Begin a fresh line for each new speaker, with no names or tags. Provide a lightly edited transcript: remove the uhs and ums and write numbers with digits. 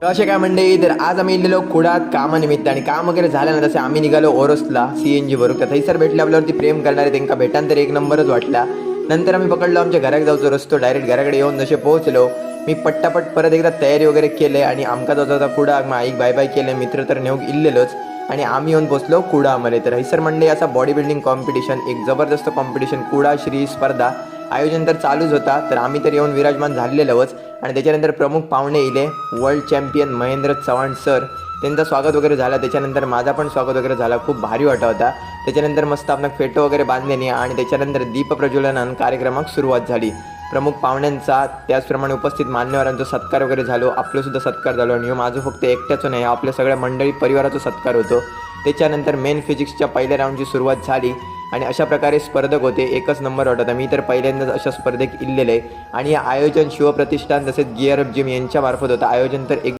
असे काय मंडळी, तर आज आम्ही गेलेलो कुडात कामानिमित्त आणि काम वगैरे झालं ना, तसे आम्ही निघालो ओरोसला CNG भरून. तर थैसर भेटले आपल्यावरती प्रेम करणारे, त्यांना भेटान तर एक नंबरच वाटला. नंतर आम्ही पकडलो आमच्या घरात जाऊचो रस्तो, डायरेक्ट घराकडे येऊन जसे पोहोचलो मी पट्टापट परत एकदा तयारी वगैरे केले आणि आमका जायचा होता कुडा. मग आईक बाय बाय केले, मित्र तर नेऊक इल्लेलोच आणि आम्ही येऊन पोचलो कुडामध्ये. तर हैसर मंडळी असा बॉडी बिल्डिंग कॉम्पिटिशन, एक जबरदस्त कॉम्पिटिशन कुडा श्री स्पर्धा आयोजन तर चालूच होता. तर आम्ही तर येऊन विराजमान झालेलोच आणि त्याच्यानंतर प्रमुख पाहुणे इले world champion Mahendra Chavan sir, त्यांचं स्वागत वगैरे झालं. त्याच्यानंतर माझा पण स्वागत वगैरे झाला, खूप भारी वाटत होता. त्याच्यानंतर मस्त आपण फेटो वगैरे बांधलेली आणि त्याच्यानंतर दीप प्रज्वलन कार्यक्रमाक सुरुवात झाली. प्रमुख पाहुण्यांचा त्याचप्रमाणे उपस्थित मान्यवरांचा सत्कार वगैरे झालो, आपलंसुद्धा सत्कार झालो आणि माझं फक्त एकट्याचं नाही, आपल्या सगळ्या मंडळी परिवाराचा सत्कार होतो. त्याच्यानंतर मेन फिजिक्सच्या पहिल्या राऊंडची सुरुवात झाली आणि अशा प्रकारे स्पर्धक होते. एकच नंबर वाटत. मी तर पहिल्यांदाच अशा स्पर्धेत इल्लेले आणि आयोजन शिवप्रतिष्ठान तसेच गिअर अप जिम यांच्यामार्फत होतं. आयोजन तर एक